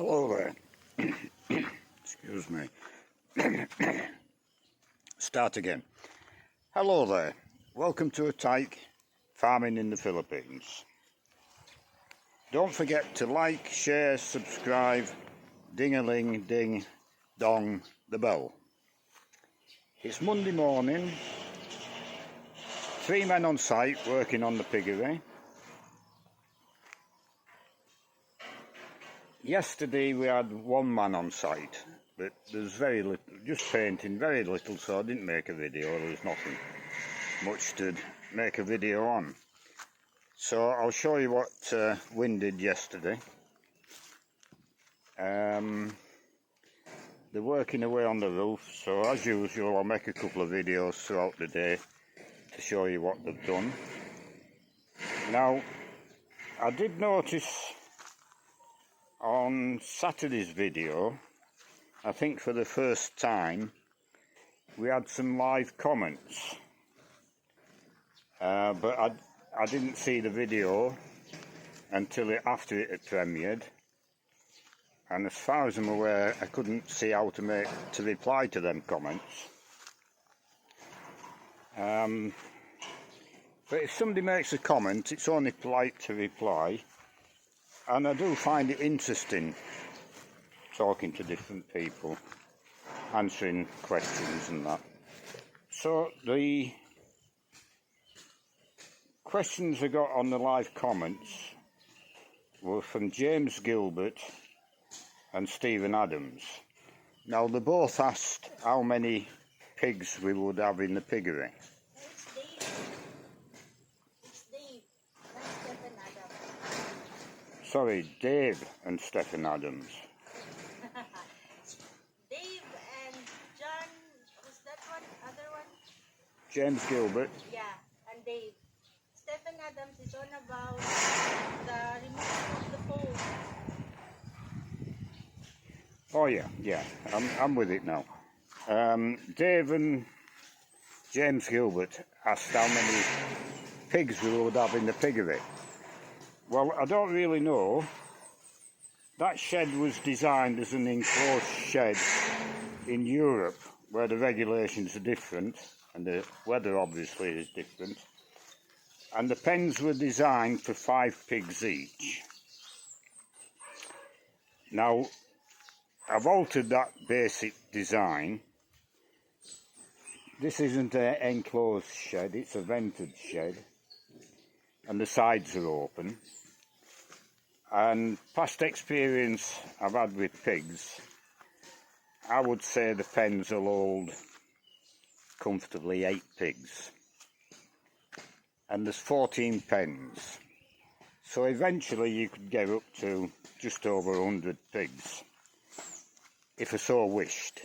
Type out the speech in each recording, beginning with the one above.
Hello there. Excuse me. Start again. Hello there. Welcome to a tyke farming in the Philippines. Don't forget to like, share, subscribe, ding-a-ling, ding, dong, the bell. It's Monday morning. 3 men on site working on the piggery. Yesterday we had 1 man on site, but there's very little, just painting, very little, so I didn't make a video. There's nothing much to make a video on. So I'll show you what Wynn did yesterday. They're working away on the roof, so as usual I'll make a couple of videos throughout the day to show you what they've done. Now, I did notice on Saturday's video, I think for the first time, we had some live comments. But I didn't see the video until after it had premiered. And as far as I'm aware, I couldn't see how to reply to them comments. But if somebody makes a comment, it's only polite to reply. And I do find it interesting talking to different people, answering questions and that. So the questions I got on the live comments were from James Gilbert and Stephen Adams. Now they both asked how many pigs we would have in the piggery. Sorry, Dave and Stephen Adams. Dave and John, was that one, other one? James Gilbert. Yeah, and Dave. Stephen Adams is on about the removal of the pole. Oh yeah, I'm with it now. Dave and James Gilbert asked how many pigs we would have in the piggery. Well, I don't really know. That shed was designed as an enclosed shed in Europe, where the regulations are different, and the weather obviously is different. And the pens were designed for 5 pigs each. Now, I've altered that basic design. This isn't an enclosed shed, it's a vented shed, and the sides are open. And past experience I've had with pigs, I would say the pens will hold comfortably 8 pigs. And there's 14 pens. So eventually you could get up to just over 100 pigs, if I so wished.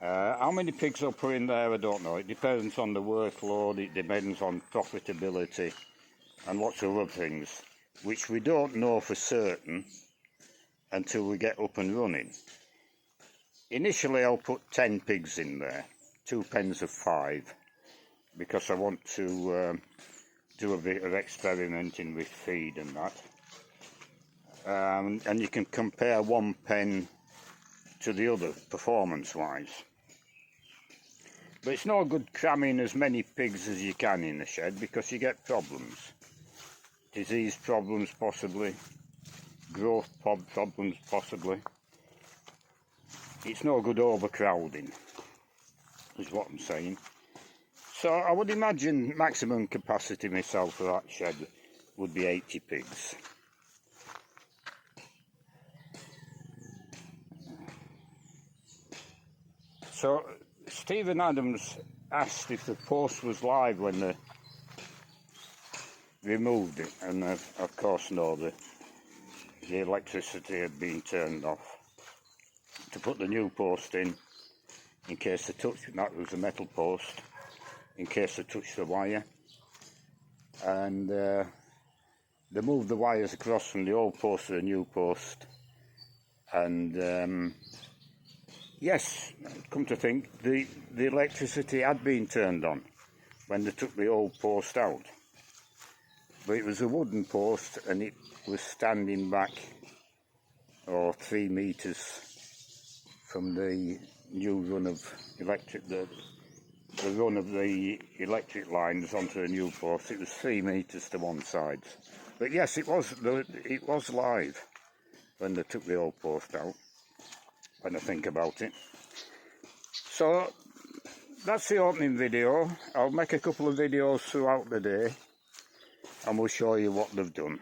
How many pigs I'll put in there, I don't know. It depends on the workload, it depends on profitability, and lots of other things, which we don't know for certain until we get up and running. Initially I'll put 10 pigs in there, 2 pens of 5, because I want to do a bit of experimenting with feed and that. And you can compare one pen to the other performance-wise. But it's no good cramming as many pigs as you can in the shed, because you get problems. Disease problems possibly, growth problems possibly. It's no good overcrowding, is what I'm saying. So I would imagine maximum capacity myself for that shed would be 80 pigs. So Stephen Adams asked if the post was live when they removed it, and of course no, the electricity had been turned off to put the new post in case they touched, that was a metal post, in case they touched the wire. And they moved the wires across from the old post to the new post, and yes, come to think, the electricity had been turned on when they took the old post out. but it was a wooden post and it was standing back 3 metres from the new run of electric, the run of the electric lines onto the new post. It was 3 metres to one side. But yes, it was live when they took the old post out, when I think about it. So that's the opening video. I'll make a couple of videos throughout the day and we'll show you what they've done.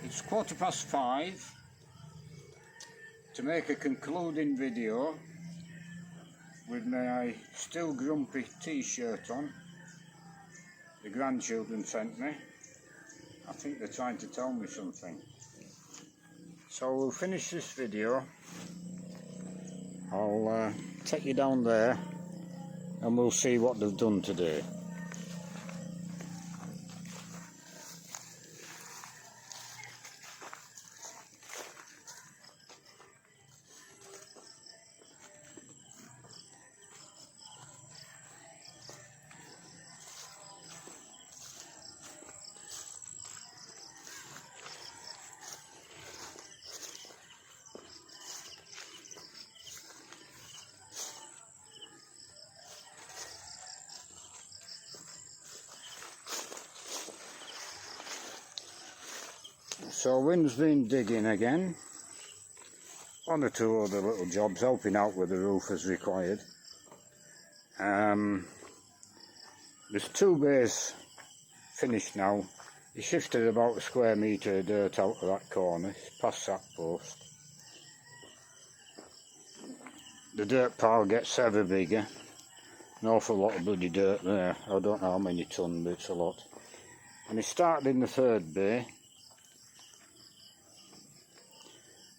It's 5:15 to make a concluding video with my still grumpy t-shirt on. The grandchildren sent me. I think they're trying to tell me something. So we'll finish this video. I'll take you down there and we'll see what they've done today. So Wynn's been digging again, 1 or 2 other little jobs, helping out with the roof as required. There's 2 bays finished now. He shifted about a square metre of dirt out of that corner, past that post. The dirt pile gets ever bigger, an awful lot of bloody dirt there. I don't know how many tonne, but it's a lot. And he started in the 3rd bay,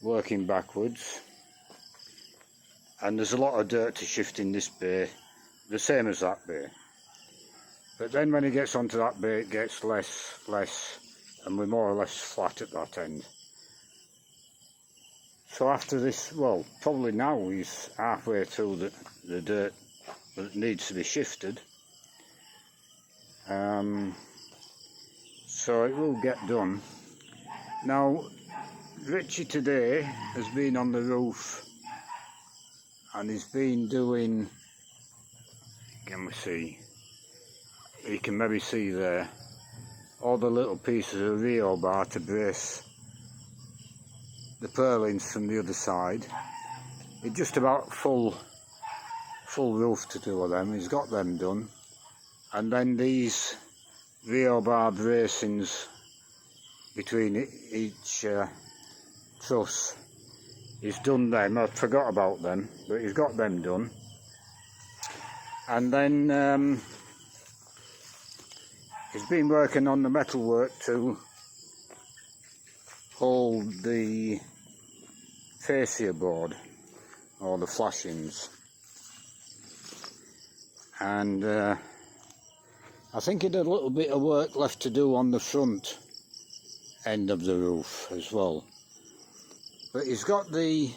working backwards, and there's a lot of dirt to shift in this bay, the same as that bay. But then when he gets onto that bay it gets less, and we're more or less flat at that end. So after this, well, probably now he's halfway through the dirt that needs to be shifted. So it will get done. Now Richie today has been on the roof and he's been doing, can we see, you can maybe see there, all the little pieces of rebar to brace the purlins from the other side. It's just about full roof to do of them. He's got them done, and then these rebar bracings between each truss, he's done them. I forgot about them, but he's got them done. And then he's been working on the metalwork to hold the fascia board, or the flashings. And I think he did a little bit of work left to do on the front end of the roof as well. But he's got the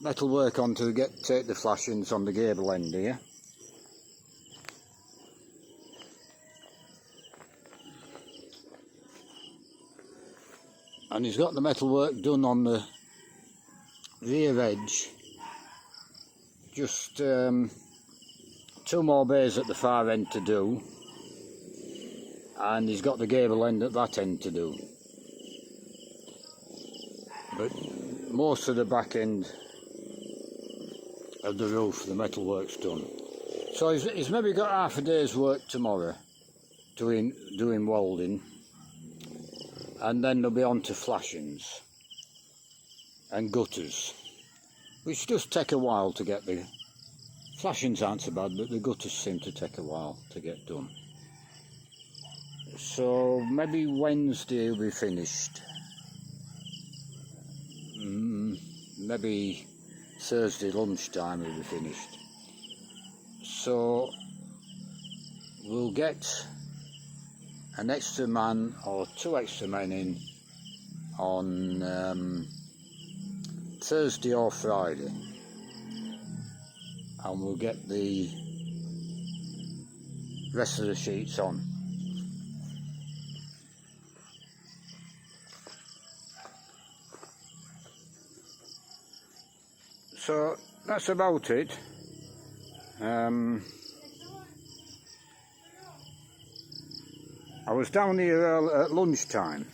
metal work on to take the flashings on the gable end here. And he's got the metal work done on the rear edge. Just 2 more bays at the far end to do. And he's got the gable end at that end to do. But most of the back end of the roof, the metal work's done. So he's maybe got half a day's work tomorrow doing welding, and then they'll be on to flashings and gutters, which does take a while to get. The flashings aren't so bad, but the gutters seem to take a while to get done. So maybe Wednesday will be finished. Maybe Thursday lunchtime will be finished. So we'll get an extra man or 2 extra men in on Thursday or Friday, and we'll get the rest of the sheets on. So that's about it. I was down here at lunchtime,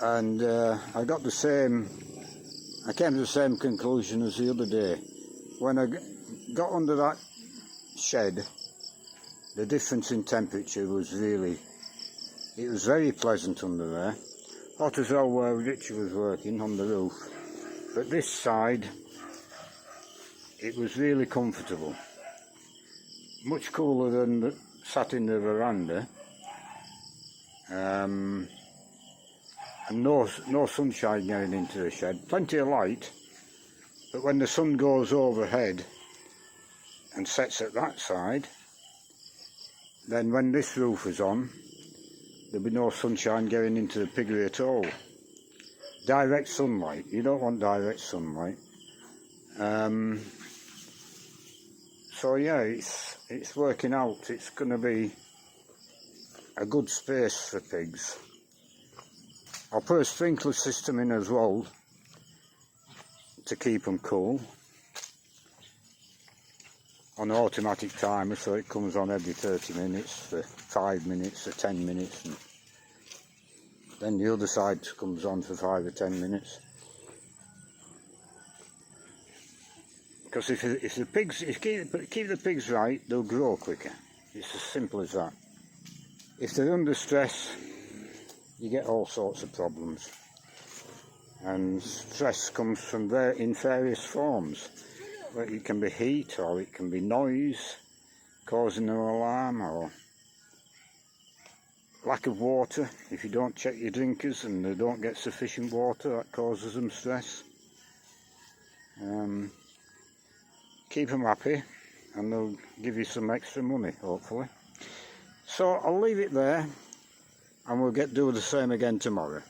and I came to the same conclusion as the other day. When I got under that shed, the difference in temperature was it was very pleasant under there. Hot as hell where Richard was working on the roof, but this side, it was really comfortable. Much cooler than sat in the veranda, and no sunshine getting into the shed. Plenty of light, but when the sun goes overhead and sets at that side, then when this roof is on, there'll be no sunshine getting into the piggery at all. Direct sunlight, you don't want direct sunlight. So yeah, it's working out. It's going to be a good space for pigs. I'll put a sprinkler system in as well to keep them cool, on an automatic timer, so it comes on every 30 minutes for 5 minutes or 10 minutes, and then the other side comes on for 5 or 10 minutes. Because if you keep the pigs right, they'll grow quicker. It's as simple as that. If they're under stress, you get all sorts of problems. And stress comes from in various forms. It can be heat, or it can be noise, causing an alarm, or lack of water. If you don't check your drinkers and they don't get sufficient water, that causes them stress. Keep them happy, and they'll give you some extra money, hopefully. So I'll leave it there, and we'll do the same again tomorrow.